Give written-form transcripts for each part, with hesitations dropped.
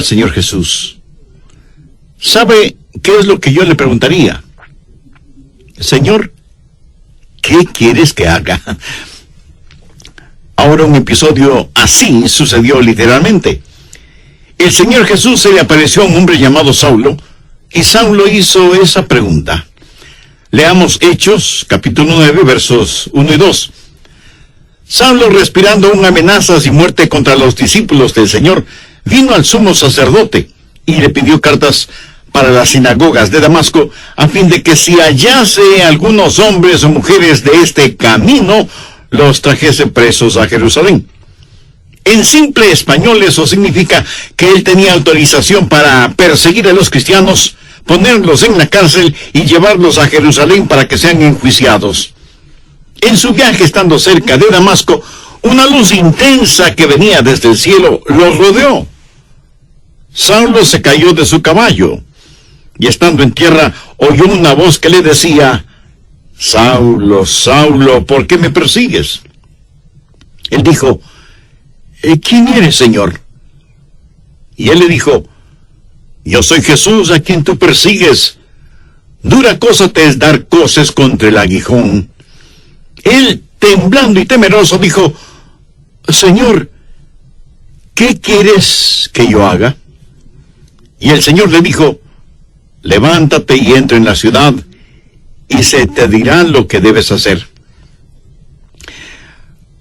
Señor Jesús, ¿sabe qué es lo que yo le preguntaría? Señor, ¿qué quieres que haga? Ahora un episodio así sucedió literalmente. El Señor Jesús se le apareció a un hombre llamado Saulo, y Saulo hizo esa pregunta. Leamos Hechos, capítulo 9, versos 1 y 2. Saulo, respirando aún amenazas y muerte contra los discípulos del Señor, vino al sumo sacerdote y le pidió cartas para las sinagogas de Damasco, a fin de que si hallase algunos hombres o mujeres de este camino, los trajese presos a Jerusalén. En simple español eso significa que él tenía autorización para perseguir a los cristianos, ponerlos en la cárcel y llevarlos a Jerusalén para que sean enjuiciados. En su viaje, estando cerca de Damasco, una luz intensa que venía desde el cielo los rodeó. Saulo se cayó de su caballo, y estando en tierra, oyó una voz que le decía: Saulo, Saulo, ¿por qué me persigues? Él dijo: ¿quién eres, Señor? Y él le dijo: yo soy Jesús a quien tú persigues. Dura cosa te es dar coces contra el aguijón. Él, temblando y temeroso, dijo: Señor, ¿qué quieres que yo haga? Y el Señor le dijo: levántate y entra en la ciudad, y se te dirá lo que debes hacer.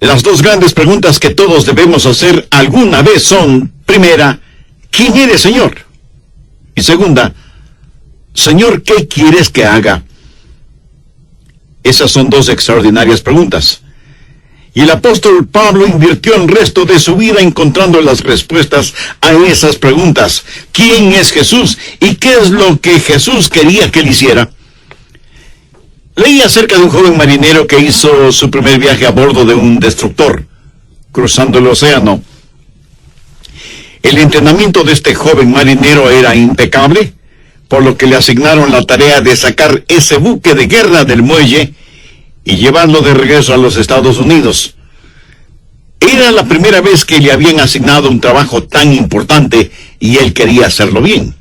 Las dos grandes preguntas que todos debemos hacer alguna vez son: primera, ¿quién eres, Señor? Y segunda, Señor, ¿qué quieres que haga? Esas son dos extraordinarias preguntas. Y el apóstol Pablo invirtió el resto de su vida encontrando las respuestas a esas preguntas. ¿Quién es Jesús? ¿Y qué es lo que Jesús quería que él hiciera? Leí acerca de un joven marinero que hizo su primer viaje a bordo de un destructor, cruzando el océano. El entrenamiento de este joven marinero era impecable, por lo que le asignaron la tarea de sacar ese buque de guerra del muelle y llevarlo de regreso a los Estados Unidos. Era la primera vez que le habían asignado un trabajo tan importante y él quería hacerlo bien.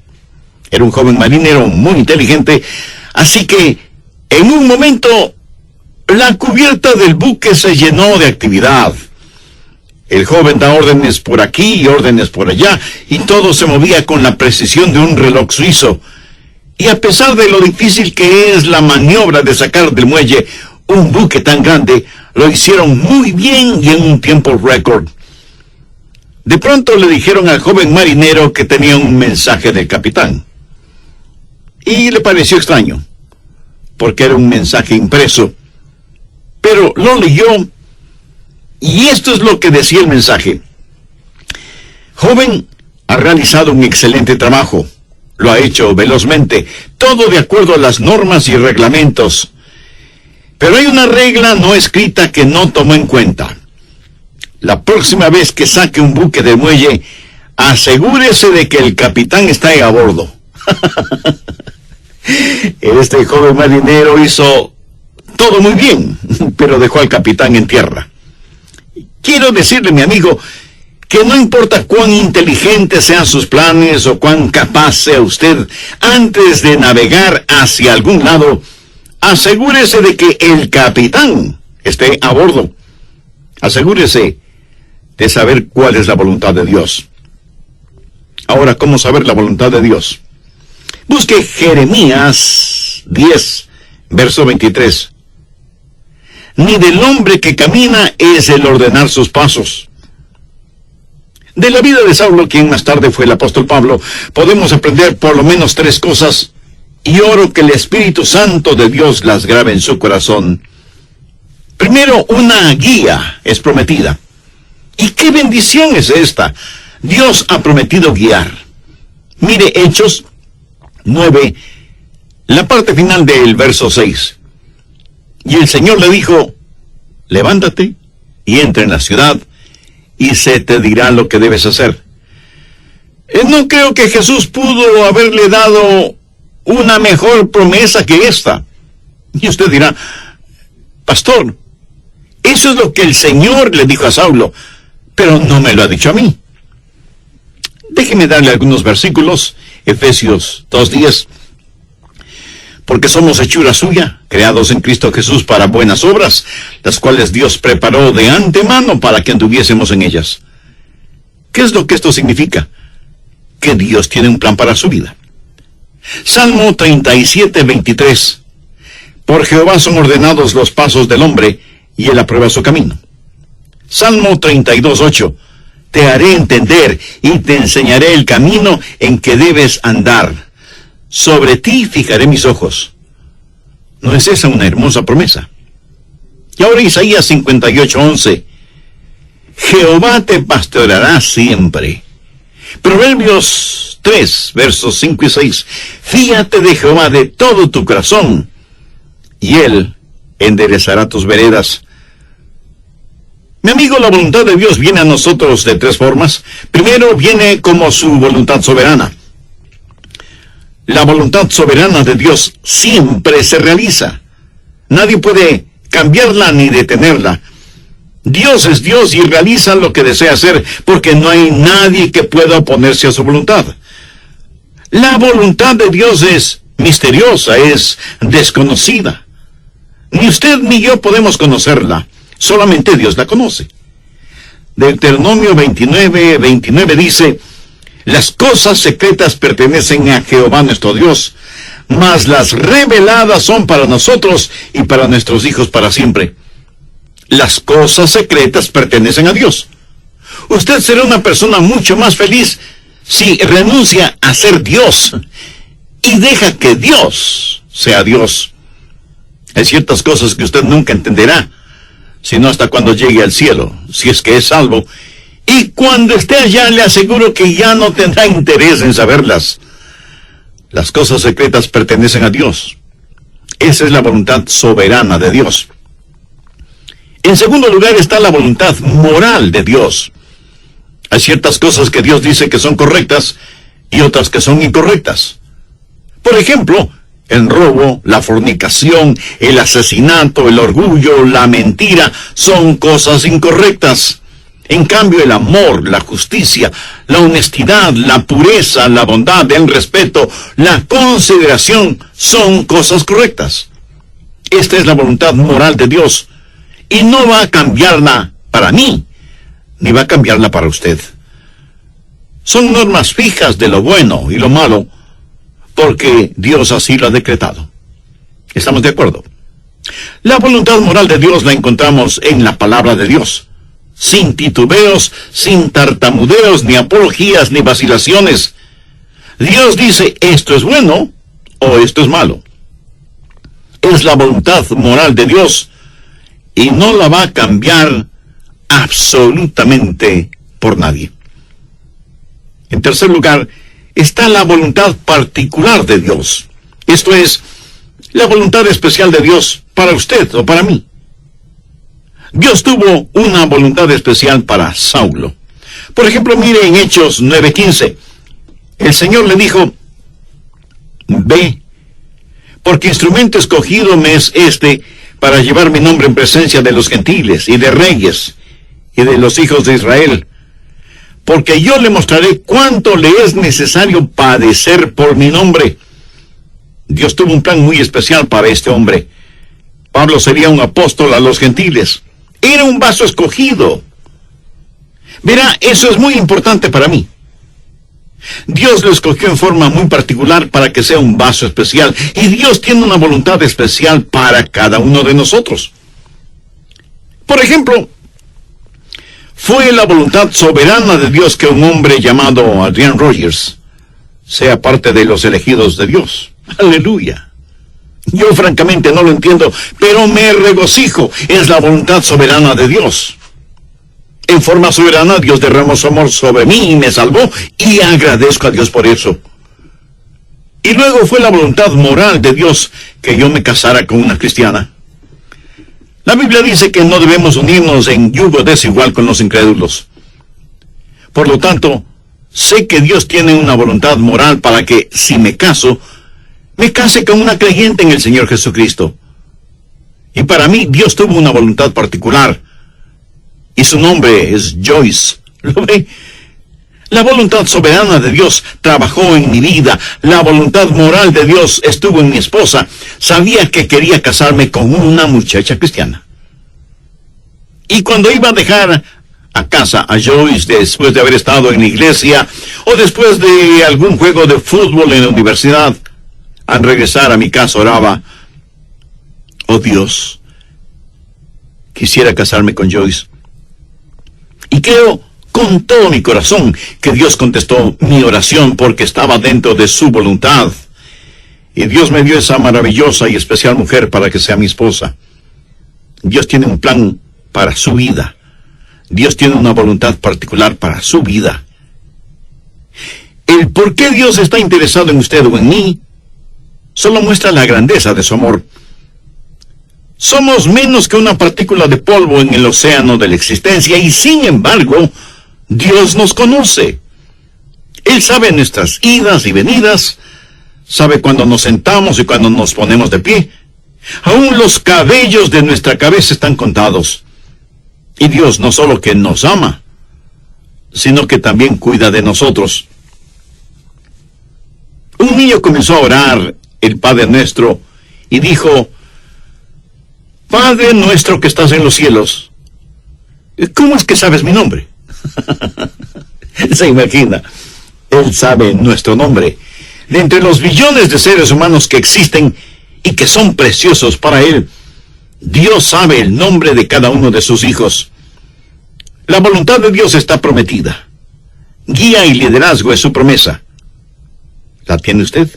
Era un joven marinero muy inteligente, así que en un momento la cubierta del buque se llenó de actividad. El joven da órdenes por aquí y órdenes por allá, y todo se movía con la precisión de un reloj suizo. Y a pesar de lo difícil que es la maniobra de sacar del muelle un buque tan grande, lo hicieron muy bien y en un tiempo récord. De pronto le dijeron al joven marinero que tenía un mensaje del capitán. Y le pareció extraño, porque era un mensaje impreso. Pero lo leyó, y esto es lo que decía el mensaje: joven, ha realizado un excelente trabajo. Lo ha hecho velozmente, todo de acuerdo a las normas y reglamentos. Pero hay una regla no escrita que no tomó en cuenta. La próxima vez que saque un buque del muelle, asegúrese de que el capitán está ahí a bordo. Este joven marinero hizo todo muy bien, pero dejó al capitán en tierra. Quiero decirle, mi amigo, que no importa cuán inteligentes sean sus planes o cuán capaz sea usted, antes de navegar hacia algún lado, asegúrese de que el capitán esté a bordo. Asegúrese de saber cuál es la voluntad de Dios. Ahora, ¿cómo saber la voluntad de Dios? Busque Jeremías 10, verso 23. Ni del hombre que camina es el ordenar sus pasos. De la vida de Saulo, quien más tarde fue el apóstol Pablo, podemos aprender por lo menos tres cosas, y oro que el Espíritu Santo de Dios las grabe en su corazón. Primero, una guía es prometida. ¿Y qué bendición es esta? Dios ha prometido guiar. Mire Hechos 9, la parte final del verso 6. Y el Señor le dijo: levántate y entra en la ciudad, y se te dirá lo que debes hacer. No creo que Jesús pudo haberle dado una mejor promesa que esta. Y usted dirá: pastor, eso es lo que el Señor le dijo a Saulo, pero no me lo ha dicho a mí. Déjeme darle algunos versículos. Efesios 2:10. Porque somos hechura suya, creados en Cristo Jesús para buenas obras, las cuales Dios preparó de antemano para que anduviésemos en ellas. ¿Qué es lo que esto significa? Que Dios tiene un plan para su vida. Salmo 37:23. Por Jehová son ordenados los pasos del hombre, y él aprueba su camino. Salmo 32:8. Te haré entender y te enseñaré el camino en que debes andar. Sobre ti fijaré mis ojos. ¿No es esa una hermosa promesa? Y ahora Isaías 58:11. Jehová te pastoreará siempre. Proverbios 3, versos 5 y 6. Fíate de Jehová de todo tu corazón, y él enderezará tus veredas. Mi amigo, la voluntad de Dios viene a nosotros de tres formas. Primero, viene como su voluntad soberana. La voluntad soberana de Dios siempre se realiza. Nadie puede cambiarla ni detenerla. Dios es Dios y realiza lo que desea hacer, porque no hay nadie que pueda oponerse a su voluntad. La voluntad de Dios es misteriosa, es desconocida. Ni usted ni yo podemos conocerla. Solamente Dios la conoce. Deuteronomio 29:29 dice: las cosas secretas pertenecen a Jehová nuestro Dios, mas las reveladas son para nosotros y para nuestros hijos para siempre. Las cosas secretas pertenecen a Dios. Usted será una persona mucho más feliz si renuncia a ser Dios y deja que Dios sea Dios. Hay ciertas cosas que usted nunca entenderá, sino hasta cuando llegue al cielo, si es que es salvo. Y cuando esté allá, le aseguro que ya no tendrá interés en saberlas. Las cosas secretas pertenecen a Dios. Esa es la voluntad soberana de Dios. En segundo lugar está la voluntad moral de Dios. Hay ciertas cosas que Dios dice que son correctas y otras que son incorrectas. Por ejemplo, el robo, la fornicación, el asesinato, el orgullo, la mentira, son cosas incorrectas. En cambio, el amor, la justicia, la honestidad, la pureza, la bondad, el respeto, la consideración, son cosas correctas. Esta es la voluntad moral de Dios, y no va a cambiarla para mí, ni va a cambiarla para usted. Son normas fijas de lo bueno y lo malo, porque Dios así lo ha decretado. ¿Estamos de acuerdo? La voluntad moral de Dios la encontramos en la palabra de Dios, sin titubeos, sin tartamudeos, ni apologías, ni vacilaciones. Dios dice, esto es bueno, o esto es malo. Es la voluntad moral de Dios, y no la va a cambiar absolutamente por nadie. En tercer lugar, está la voluntad particular de Dios. Esto es, la voluntad especial de Dios para usted o para mí. Dios tuvo una voluntad especial para Saulo. Por ejemplo, mire en Hechos 9:15. El Señor le dijo, ve, porque instrumento escogido me es este para llevar mi nombre en presencia de los gentiles y de reyes y de los hijos de Israel. Porque yo le mostraré cuánto le es necesario padecer por mi nombre. Dios tuvo un plan muy especial para este hombre. Pablo sería un apóstol a los gentiles. Era un vaso escogido. Verá, eso es muy importante para mí. Dios lo escogió en forma muy particular para que sea un vaso especial. Y Dios tiene una voluntad especial para cada uno de nosotros. Por ejemplo, fue la voluntad soberana de Dios que un hombre llamado Adrian Rogers sea parte de los elegidos de Dios. Aleluya. Yo francamente no lo entiendo, pero me regocijo. Es la voluntad soberana de Dios. En forma soberana, Dios derramó su amor sobre mí y me salvó, y agradezco a Dios por eso. Y luego fue la voluntad moral de Dios que yo me casara con una cristiana. La Biblia dice que no debemos unirnos en yugo desigual con los incrédulos. Por lo tanto, sé que Dios tiene una voluntad moral para que, si me caso, me case con una creyente en el Señor Jesucristo. Y para mí, Dios tuvo una voluntad particular. Y su nombre es Joyce. ¿Lo ve? La voluntad soberana de Dios trabajó en mi vida. La voluntad moral de Dios estuvo en mi esposa. Sabía que quería casarme con una muchacha cristiana. Y cuando iba a dejar a casa a Joyce después de haber estado en la iglesia o después de algún juego de fútbol en la universidad, al regresar a mi casa oraba: oh Dios, quisiera casarme con Joyce. Y creo con todo mi corazón que Dios contestó mi oración porque estaba dentro de su voluntad. Y Dios me dio esa maravillosa y especial mujer para que sea mi esposa. Dios tiene un plan para su vida. Dios tiene una voluntad particular para su vida. El por qué Dios está interesado en usted o en mí solo muestra la grandeza de su amor. Somos menos que una partícula de polvo en el océano de la existencia y sin embargo, Dios nos conoce. Él sabe nuestras idas y venidas, sabe cuando nos sentamos y cuando nos ponemos de pie. Aún los cabellos de nuestra cabeza están contados. Y Dios no solo que nos ama, sino que también cuida de nosotros. Un niño comenzó a orar el Padre Nuestro y dijo: Padre nuestro que estás en los cielos. ¿Cómo es que sabes mi nombre? Se imagina, Él sabe nuestro nombre. De entre los billones de seres humanos que existen y que son preciosos para Él, Dios sabe el nombre de cada uno de sus hijos. La voluntad de Dios está prometida. Guía y liderazgo es su promesa. ¿La tiene usted?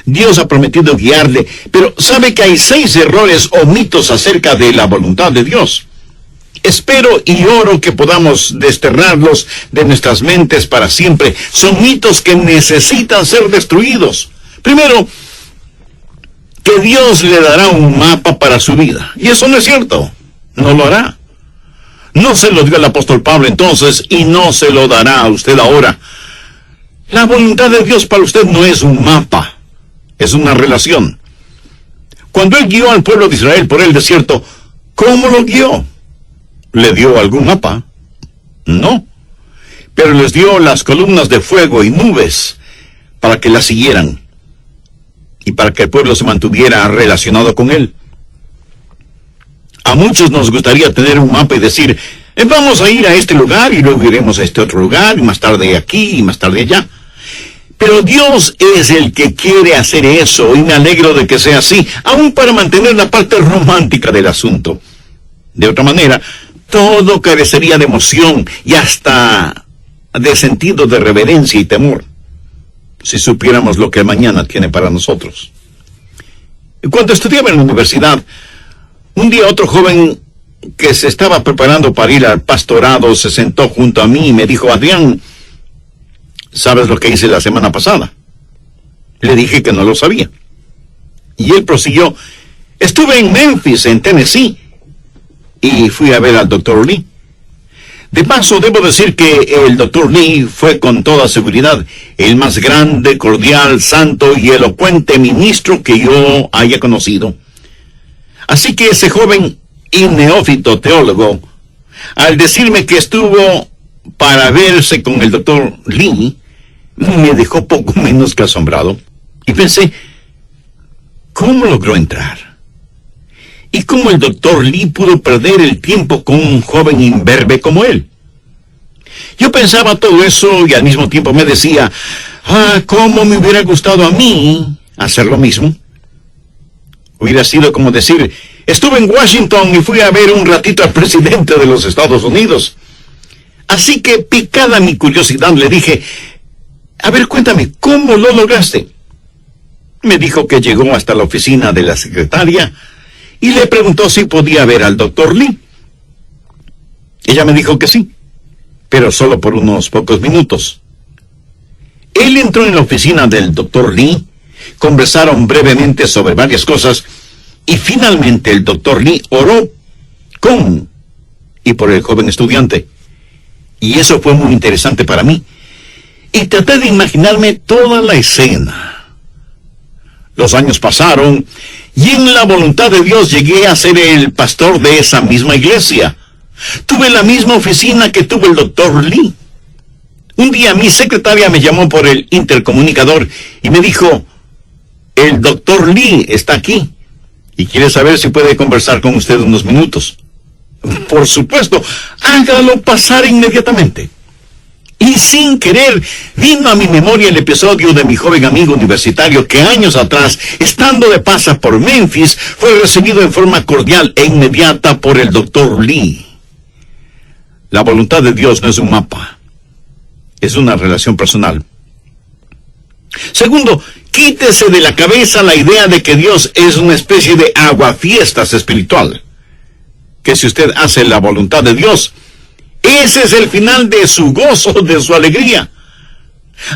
Dios ha prometido guiarle, pero sabe que hay 6 errores o mitos acerca de la voluntad de Dios. Espero y oro que podamos desterrarlos de nuestras mentes para siempre. Son mitos que necesitan ser destruidos. Primero, que Dios le dará un mapa para su vida. Y eso no es cierto. No lo hará. No se lo dio el apóstol Pablo entonces y no se lo dará a usted ahora. La voluntad de Dios para usted no es un mapa. Es una relación. Cuando Él guió al pueblo de Israel por el desierto, ¿cómo lo guió? ¿Le dio algún mapa? No. Pero les dio las columnas de fuego y nubes para que las siguieran y para que el pueblo se mantuviera relacionado con Él. A muchos nos gustaría tener un mapa y decir: vamos a ir a este lugar y luego iremos a este otro lugar y más tarde aquí y más tarde allá. Pero Dios es el que quiere hacer eso y me alegro de que sea así, aún para mantener la parte romántica del asunto. De otra manera, todo carecería de emoción y hasta de sentido de reverencia y temor, si supiéramos lo que mañana tiene para nosotros. Cuando estudiaba en la universidad, un día otro joven que se estaba preparando para ir al pastorado se sentó junto a mí y me dijo: Adrián, ¿sabes lo que hice la semana pasada? Le dije que no lo sabía. Y él prosiguió: estuve en Memphis, en Tennessee, y fui a ver al Dr. Lee. De paso, debo decir que el Dr. Lee fue con toda seguridad el más grande, cordial, santo y elocuente ministro que yo haya conocido. Así que ese joven y neófito teólogo, al decirme que estuvo para verse con el Dr. Lee, me dejó poco menos que asombrado. Y pensé: ¿cómo logró entrar? ¿Y cómo el Dr. Lee pudo perder el tiempo con un joven imberbe como él? Yo pensaba todo eso y al mismo tiempo me decía: ¿cómo me hubiera gustado a mí hacer lo mismo? Hubiera sido como decir: estuve en Washington y fui a ver un ratito al presidente de los Estados Unidos. Así que, picada mi curiosidad, le dije: a ver, cuéntame, ¿cómo lo lograste? Me dijo que llegó hasta la oficina de la secretaria y le preguntó si podía ver al Dr. Lee. Ella me dijo que sí, pero solo por unos pocos minutos. Él entró en la oficina del Dr. Lee, conversaron brevemente sobre varias cosas, y finalmente el Dr. Lee oró con y por el joven estudiante. Y eso fue muy interesante para mí. Y traté de imaginarme toda la escena. Los años pasaron, y en la voluntad de Dios llegué a ser el pastor de esa misma iglesia. Tuve la misma oficina que tuvo el Dr. Lee. Un día mi secretaria me llamó por el intercomunicador y me dijo, el doctor Lee está aquí y quiere saber si puede conversar con usted unos minutos. Por supuesto, hágalo pasar inmediatamente. Y sin querer, vino a mi memoria el episodio de mi joven amigo universitario que años atrás, estando de paso por Memphis, fue recibido en forma cordial e inmediata por el doctor Lee. La voluntad de Dios no es un mapa, es una relación personal. Segundo, quítese de la cabeza la idea de que Dios es una especie de aguafiestas espiritual. Que si usted hace la voluntad de Dios, ese es el final de su gozo, de su alegría.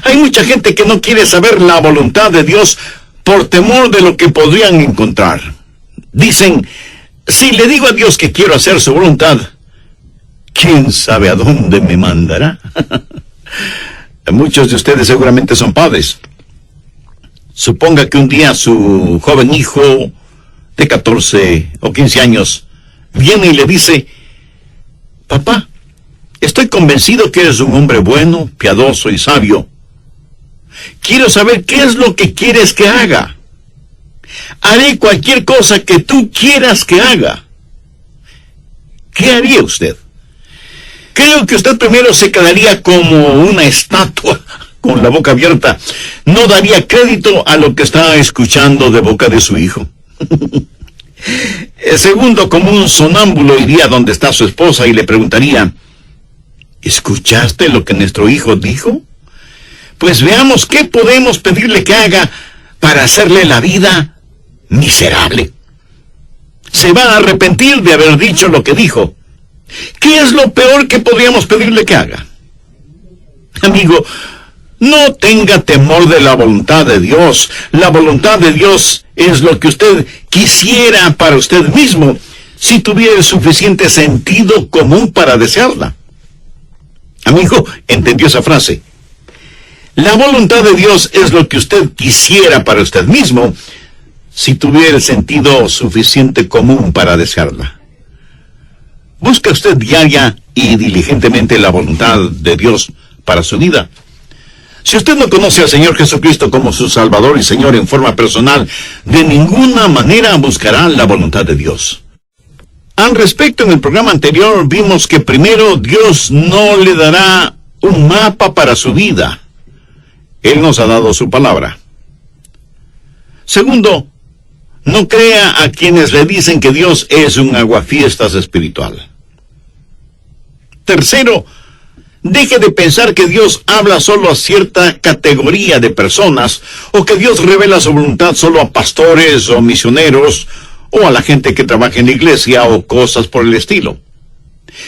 Hay mucha gente que no quiere saber la voluntad de Dios por temor de lo que podrían encontrar. Dicen, si le digo a Dios que quiero hacer su voluntad, ¿quién sabe a dónde me mandará? Muchos de ustedes seguramente son padres. Suponga que un día su joven hijo de 14 o 15 años viene y le dice, papá, estoy convencido que eres un hombre bueno, piadoso y sabio. Quiero saber qué es lo que quieres que haga. Haré cualquier cosa que tú quieras que haga. ¿Qué haría usted? Creo que usted primero se quedaría como una estatua, con la boca abierta. No daría crédito a lo que está escuchando de boca de su hijo. Segundo, como un sonámbulo iría donde está su esposa y le preguntaría, ¿escuchaste lo que nuestro hijo dijo? Pues veamos qué podemos pedirle que haga para hacerle la vida miserable. Se va a arrepentir de haber dicho lo que dijo. ¿Qué es lo peor que podríamos pedirle que haga? Amigo, no tenga temor de la voluntad de Dios. La voluntad de Dios es lo que usted quisiera para usted mismo, si tuviera el suficiente sentido común para desearla. Amigo, ¿entendió esa frase? La voluntad de Dios es lo que usted quisiera para usted mismo, si tuviera el sentido suficiente común para desearla. Busca usted diaria y diligentemente la voluntad de Dios para su vida. Si usted no conoce al Señor Jesucristo como su Salvador y Señor en forma personal, de ninguna manera buscará la voluntad de Dios. Al respecto, en el programa anterior vimos que primero Dios no le dará un mapa para su vida. Él nos ha dado su palabra. Segundo, no crea a quienes le dicen que Dios es un aguafiestas espiritual. Tercero, deje de pensar que Dios habla solo a cierta categoría de personas, o que Dios revela su voluntad solo a pastores o misioneros, o a la gente que trabaja en la iglesia, o cosas por el estilo.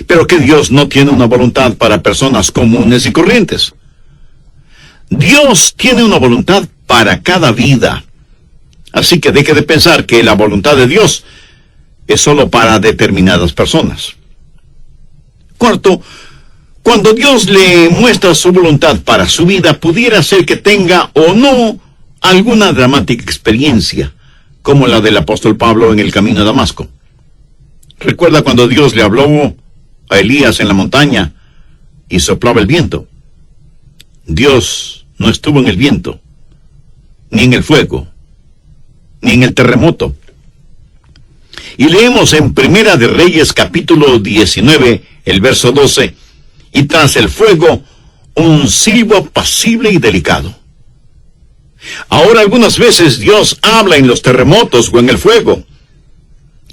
Pero que Dios no tiene una voluntad para personas comunes y corrientes. Dios tiene una voluntad para cada vida. Así que deje de pensar que la voluntad de Dios es solo para determinadas personas. Cuarto, cuando Dios le muestra su voluntad para su vida, pudiera ser que tenga o no alguna dramática experiencia, como la del apóstol Pablo en el camino a Damasco. ¿Recuerda cuando Dios le habló a Elías en la montaña y soplaba el viento? Dios no estuvo en el viento, ni en el fuego, ni en el terremoto. Y leemos en Primera de Reyes capítulo 19, el verso 12, y tras el fuego, un silbo apacible y delicado. Ahora algunas veces Dios habla en los terremotos o en el fuego.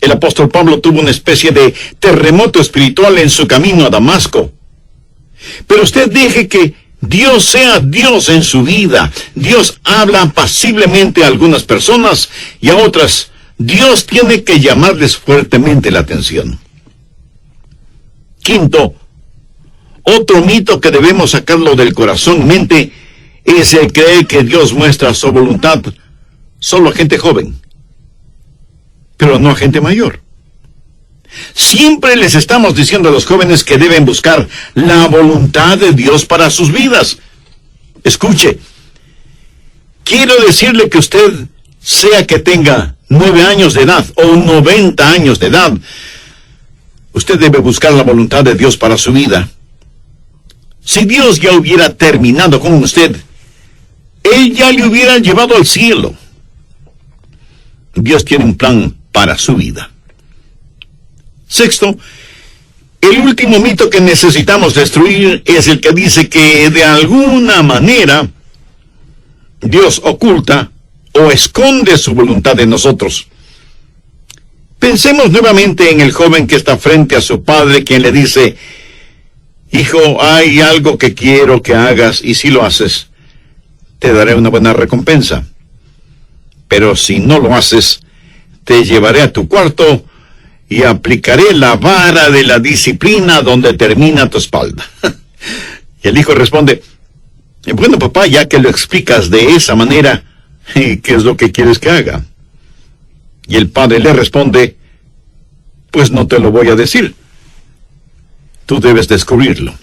El apóstol Pablo tuvo una especie de terremoto espiritual en su camino a Damasco. Pero usted deje que Dios sea Dios en su vida. Dios habla apaciblemente a algunas personas y a otras Dios tiene que llamarles fuertemente la atención. Quinto, otro mito que debemos sacarlo del corazón y mente es el creer que Dios muestra su voluntad solo a gente joven, pero no a gente mayor. Siempre les estamos diciendo a los jóvenes que deben buscar la voluntad de Dios para sus vidas. Escuche, quiero decirle que usted, sea que tenga 9 años de edad o 90 años de edad, usted debe buscar la voluntad de Dios para su vida. Si Dios ya hubiera terminado con usted, Él ya le hubiera llevado al cielo. Dios tiene un plan para su vida. Sexto, el último mito que necesitamos destruir es el que dice que de alguna manera Dios oculta o esconde su voluntad de nosotros. Pensemos nuevamente en el joven que está frente a su padre, quien le dice: hijo, hay algo que quiero que hagas, y si lo haces, te daré una buena recompensa. Pero si no lo haces, te llevaré a tu cuarto y aplicaré la vara de la disciplina donde termina tu espalda. Y el hijo responde: bueno, papá, ya que lo explicas de esa manera, ¿qué es lo que quieres que haga? Y el padre le responde: pues no te lo voy a decir. Tú debes descubrirlo.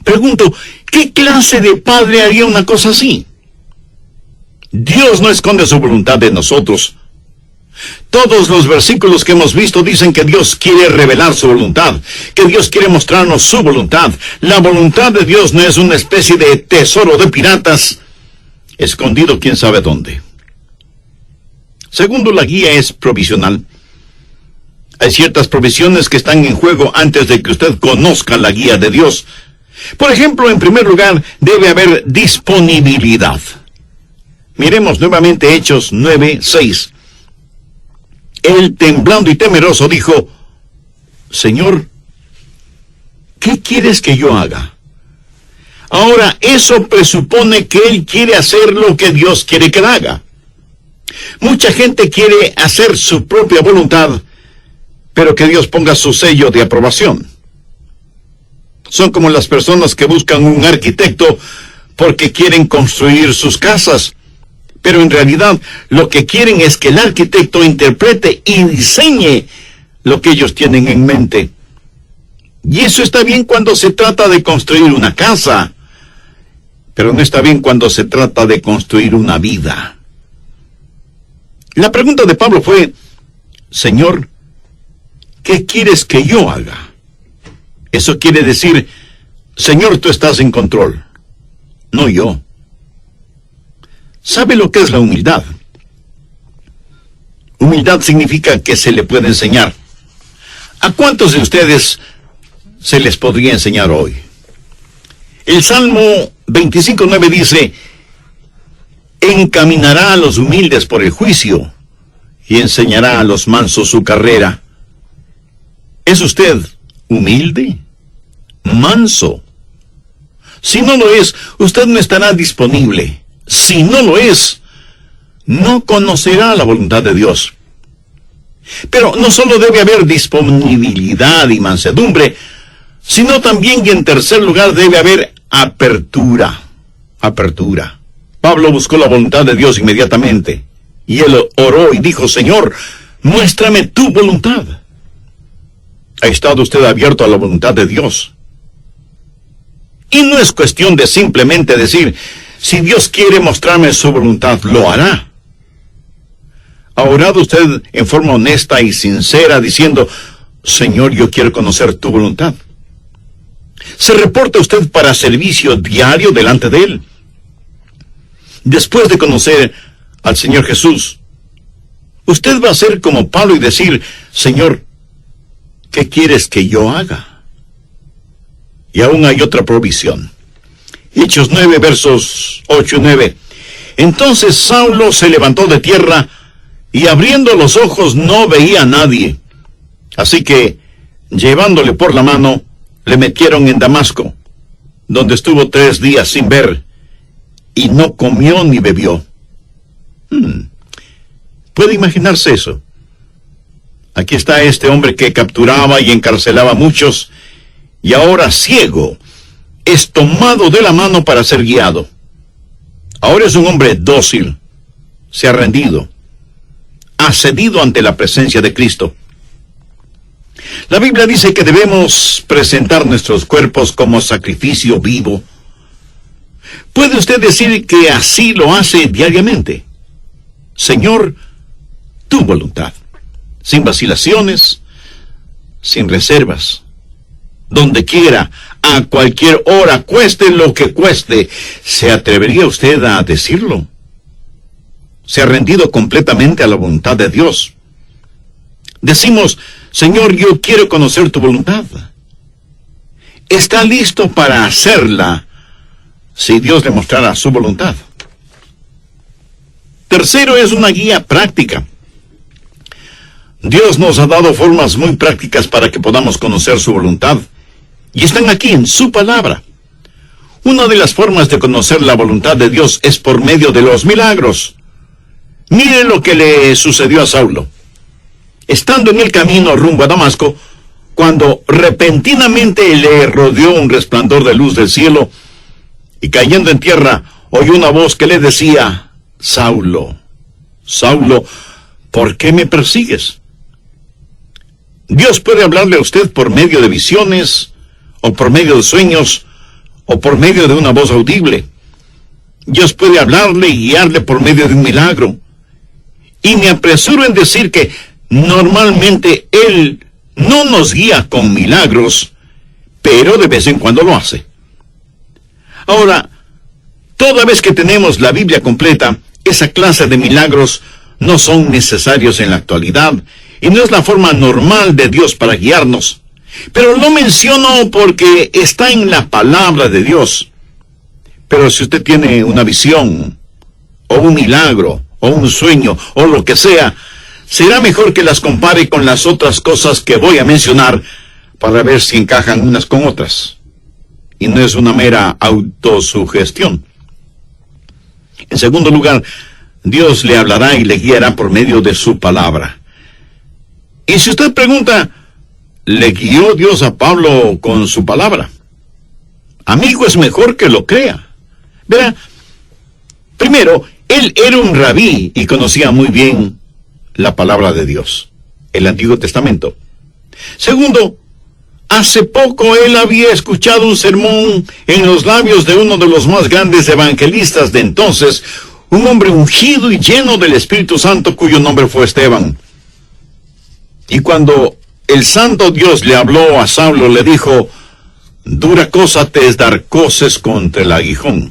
Pregunto, ¿qué clase de padre haría una cosa así? Dios no esconde su voluntad de nosotros. Todos los versículos que hemos visto dicen que Dios quiere revelar su voluntad, que Dios quiere mostrarnos su voluntad. La voluntad de Dios no es una especie de tesoro de piratas, escondido quién sabe dónde. Segundo, la guía es provisional. Hay ciertas provisiones que están en juego antes de que usted conozca la guía de Dios. Por ejemplo, en primer lugar, debe haber disponibilidad. Miremos nuevamente Hechos 9:6. Él, temblando y temeroso, dijo: Señor, ¿qué quieres que yo haga? Ahora, eso presupone que él quiere hacer lo que Dios quiere que haga. Mucha gente quiere hacer su propia voluntad, pero que Dios ponga su sello de aprobación. Son como las personas que buscan un arquitecto porque quieren construir sus casas, pero en realidad lo que quieren es que el arquitecto interprete y diseñe lo que ellos tienen en mente. Y eso está bien cuando se trata de construir una casa, pero no está bien cuando se trata de construir una vida. La pregunta de Pablo fue: Señor, ¿qué quieres que yo haga? Eso quiere decir: Señor, tú estás en control, no yo. ¿Sabe lo que es la humildad? Humildad significa que se le puede enseñar. ¿A cuántos de ustedes se les podría enseñar hoy? El Salmo 25:9 dice: encaminará a los humildes por el juicio y enseñará a los mansos su carrera. ¿Es usted humilde? ¿Manso? Si no lo es, usted no estará disponible. Si no lo es, no conocerá la voluntad de Dios. Pero no solo debe haber disponibilidad y mansedumbre, sino también, y en tercer lugar, debe haber apertura. Apertura. Pablo buscó la voluntad de Dios inmediatamente, y él oró y dijo: Señor, muéstrame tu voluntad. ¿Ha estado usted abierto a la voluntad de Dios? Y no es cuestión de simplemente decir: si Dios quiere mostrarme su voluntad, lo hará. ¿Ha orado usted en forma honesta y sincera diciendo: Señor, yo quiero conocer tu voluntad? ¿Se reporta usted para servicio diario delante de Él? Después de conocer al Señor Jesús, usted va a ser como Pablo y decir: Señor, ¿qué quieres que yo haga? Y aún hay otra provisión. Hechos 9, versos 8 y 9. Entonces Saulo se levantó de tierra, y abriendo los ojos no veía a nadie. Así que, llevándole por la mano, le metieron en Damasco, donde estuvo 3 días sin ver, y no comió ni bebió. ¿Puede imaginarse eso? Aquí está este hombre que capturaba y encarcelaba a muchos, y ahora ciego, es tomado de la mano para ser guiado. Ahora es un hombre dócil, se ha rendido, ha cedido ante la presencia de Cristo. La Biblia dice que debemos presentar nuestros cuerpos como sacrificio vivo. ¿Puede usted decir que así lo hace diariamente? Señor, tu voluntad, sin vacilaciones, sin reservas. donde quiera, a cualquier hora, cueste lo que cueste. ¿Se atrevería usted a decirlo? ¿Se ha rendido completamente a la voluntad de Dios? Decimos, Señor, yo quiero conocer tu voluntad. ¿Está listo para hacerla si Dios le mostrara su voluntad? Tercero, es una guía práctica. Dios nos ha dado formas muy prácticas para que podamos conocer su voluntad, y están aquí en su palabra. Una de las formas de conocer la voluntad de Dios es por medio de los milagros. Mire lo que le sucedió a Saulo. Estando en el camino rumbo a Damasco, cuando repentinamente le rodeó un resplandor de luz del cielo, y cayendo en tierra, oyó una voz que le decía, Saulo, Saulo, ¿por qué me persigues? Dios puede hablarle a usted por medio de visiones, o por medio de sueños, o por medio de una voz audible. Dios puede hablarle y guiarle por medio de un milagro. Y me apresuro en decir que normalmente Él no nos guía con milagros, pero de vez en cuando lo hace. Ahora, toda vez que tenemos la Biblia completa, esa clase de milagros no son necesarios en la actualidad, y no es la forma normal de Dios para guiarnos. Pero lo menciono porque está en la palabra de Dios. Pero si usted tiene una visión, o un milagro, o un sueño, o lo que sea, será mejor que las compare con las otras cosas que voy a mencionar para ver si encajan unas con otras. Y no es una mera autosugestión. En segundo lugar, Dios le hablará y le guiará por medio de su palabra. Y si usted pregunta, ¿le guió Dios a Pablo con su palabra? Amigo, es mejor que lo crea. Verá, primero, él era un rabí y conocía muy bien la palabra de Dios, el Antiguo Testamento. Segundo, hace poco él había escuchado un sermón en los labios de uno de los más grandes evangelistas de entonces, un hombre ungido y lleno del Espíritu Santo cuyo nombre fue Esteban. Y cuando el santo Dios le habló a Saulo, le dijo, dura cosa te es dar coces contra el aguijón.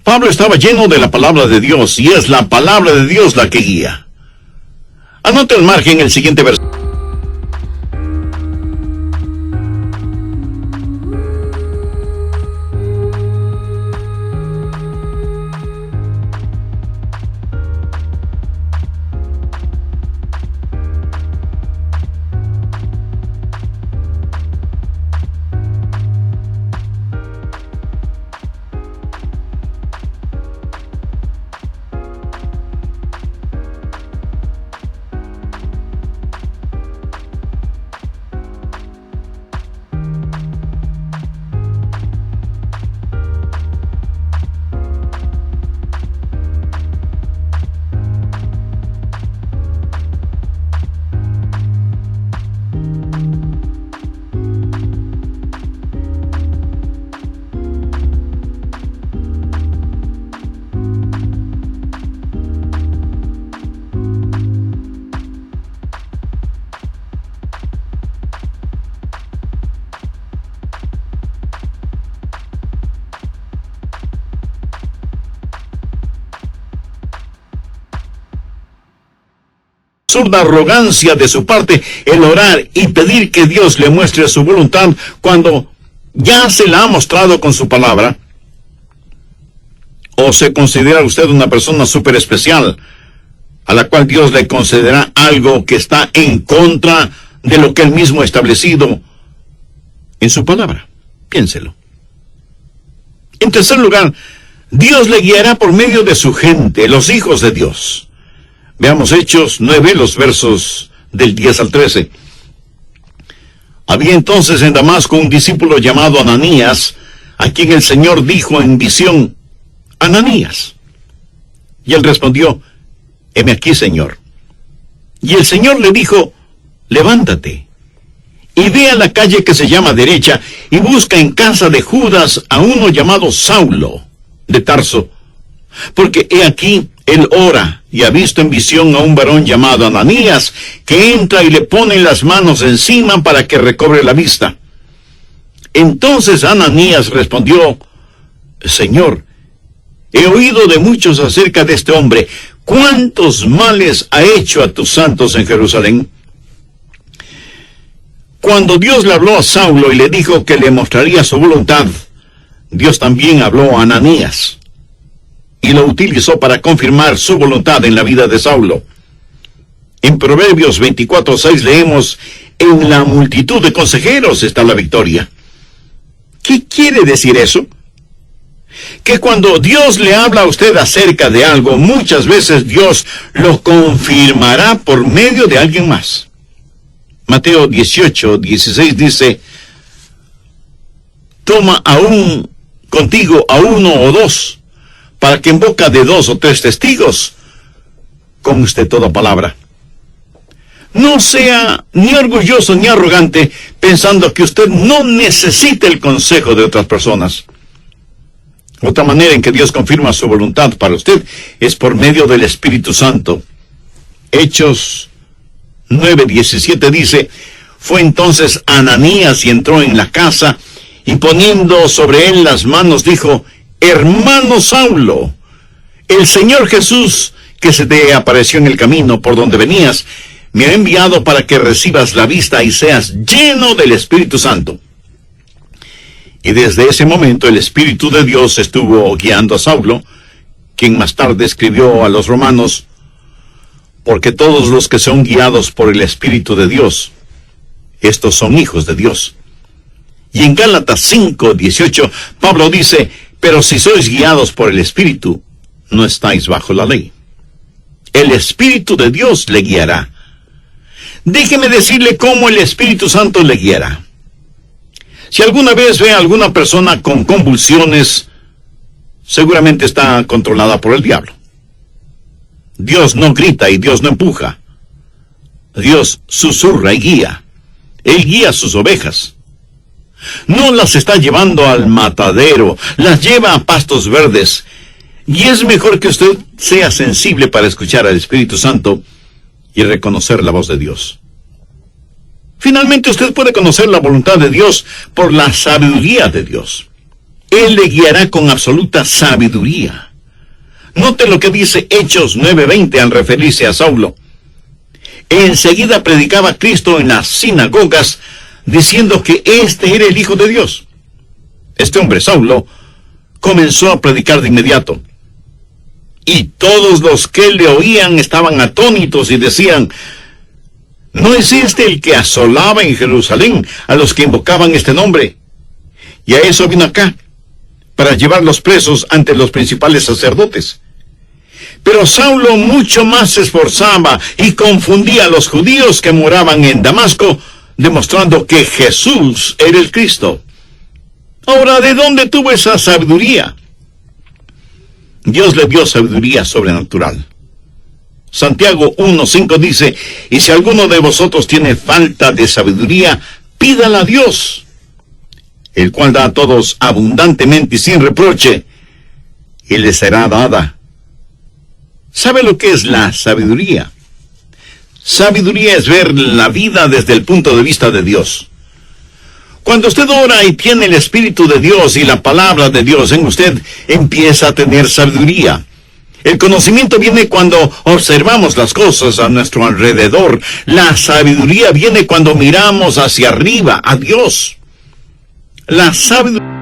Pablo estaba lleno de la palabra de Dios, y es la palabra de Dios la que guía. Anote al margen el siguiente versículo. Absurda arrogancia de su parte el orar y pedir que Dios le muestre su voluntad cuando ya se la ha mostrado con su palabra. ¿O se considera usted una persona súper especial a la cual Dios le concederá algo que está en contra de lo que él mismo ha establecido en su palabra? Piénselo. En tercer lugar, Dios le guiará por medio de su gente, los hijos de Dios. Veamos Hechos 9, los versos del 10 al 13. Había entonces en Damasco un discípulo llamado Ananías, a quien el Señor dijo en visión, Ananías. Y él respondió, heme aquí, Señor. Y el Señor le dijo, levántate, y ve a la calle que se llama Derecha, y busca en casa de Judas a uno llamado Saulo, de Tarso, porque he aquí, Él ora y ha visto en visión a un varón llamado Ananías, que entra y le pone las manos encima para que recobre la vista. Entonces Ananías respondió: Señor, he oído de muchos acerca de este hombre. ¿Cuántos males ha hecho a tus santos en Jerusalén? Cuando Dios le habló a Saulo y le dijo que le mostraría su voluntad, Dios también habló a Ananías y lo utilizó para confirmar su voluntad en la vida de Saulo. En Proverbios 24:6 leemos: en la multitud de consejeros está la victoria. ¿Qué quiere decir eso? Que cuando Dios le habla a usted acerca de algo, muchas veces Dios lo confirmará por medio de alguien más. Mateo 18:16 dice: toma aún contigo a uno o dos, para que en boca de 2 o 3 testigos conste toda palabra. No sea ni orgulloso ni arrogante pensando que usted no necesita el consejo de otras personas. Otra manera en que Dios confirma su voluntad para usted es por medio del Espíritu Santo. Hechos 9:17 dice: fue entonces Ananías y entró en la casa, y poniendo sobre él las manos dijo: hermano Saulo, el Señor Jesús, que se te apareció en el camino por donde venías, me ha enviado para que recibas la vista y seas lleno del Espíritu Santo. Y desde ese momento el Espíritu de Dios estuvo guiando a Saulo, quien más tarde escribió a los romanos: porque todos los que son guiados por el Espíritu de Dios, estos son hijos de Dios. Y en Gálatas 5:18, Pablo dice: pero si sois guiados por el Espíritu, no estáis bajo la ley. El Espíritu de Dios le guiará. Déjeme decirle cómo el Espíritu Santo le guiará. Si alguna vez ve a alguna persona con convulsiones, seguramente está controlada por el diablo. Dios no grita y Dios no empuja. Dios susurra y guía. Él guía a sus ovejas. No las está llevando al matadero, las lleva a pastos verdes. Y es mejor que usted sea sensible para escuchar al Espíritu Santo y reconocer la voz de Dios. Finalmente, usted puede conocer la voluntad de Dios por la sabiduría de Dios. Él le guiará con absoluta sabiduría. Note lo que dice Hechos 9:20 al referirse a Saulo. Enseguida predicaba Cristo en las sinagogas, diciendo que este era el Hijo de Dios. Este hombre, Saulo, comenzó a predicar de inmediato. Y todos los que le oían estaban atónitos y decían: ¿no es este el que asolaba en Jerusalén a los que invocaban este nombre? Y a eso vino acá, para llevarlos presos ante los principales sacerdotes. Pero Saulo mucho más se esforzaba y confundía a los judíos que moraban en Damasco, demostrando que Jesús era el Cristo. Ahora, ¿de dónde tuvo esa sabiduría? Dios le dio sabiduría sobrenatural. Santiago 1:5 dice: y si alguno de vosotros tiene falta de sabiduría, pídala a Dios, el cual da a todos abundantemente y sin reproche, y le será dada. ¿Sabe lo que es la sabiduría? Sabiduría es ver la vida desde el punto de vista de Dios. Cuando usted ora y tiene el Espíritu de Dios y la palabra de Dios en usted, empieza a tener sabiduría. El conocimiento viene cuando observamos las cosas a nuestro alrededor. La sabiduría viene cuando miramos hacia arriba, a Dios. La sabiduría...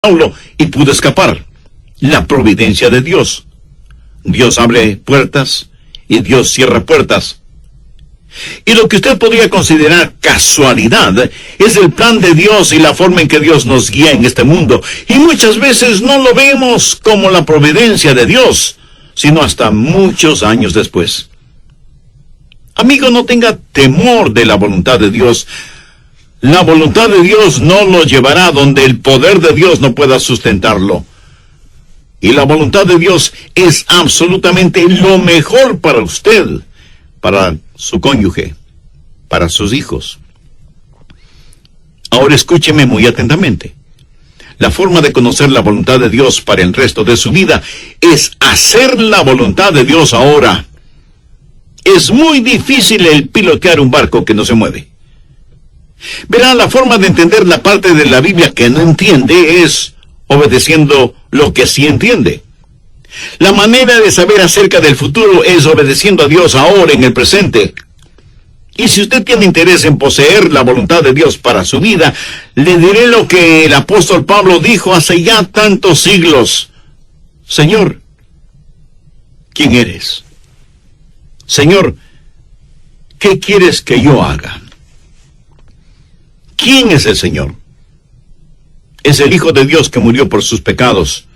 Saulo y pudo escapar. La providencia de Dios. Dios abre puertas y Dios cierra puertas. Y lo que usted podría considerar casualidad es el plan de Dios y la forma en que Dios nos guía en este mundo. Y muchas veces no lo vemos como la providencia de Dios, sino hasta muchos años después. Amigo, no tenga temor de la voluntad de Dios. La voluntad de Dios no lo llevará donde el poder de Dios no pueda sustentarlo. Y la voluntad de Dios es absolutamente lo mejor para usted, para su cónyuge, para sus hijos. Ahora escúcheme muy atentamente. La forma de conocer la voluntad de Dios para el resto de su vida es hacer la voluntad de Dios ahora. Es muy difícil el pilotear un barco que no se mueve. Verá, la forma de entender la parte de la Biblia que no entiende es obedeciendo lo que sí entiende. La manera de saber acerca del futuro es obedeciendo a Dios ahora en el presente. Y si usted tiene interés en poseer la voluntad de Dios para su vida, le diré lo que el apóstol Pablo dijo hace ya tantos siglos. Señor, ¿quién eres? Señor, ¿qué quieres que yo haga? ¿Quién es el Señor? Es el Hijo de Dios que murió por sus pecados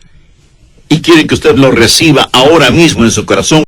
y quiere que usted lo reciba ahora mismo en su corazón.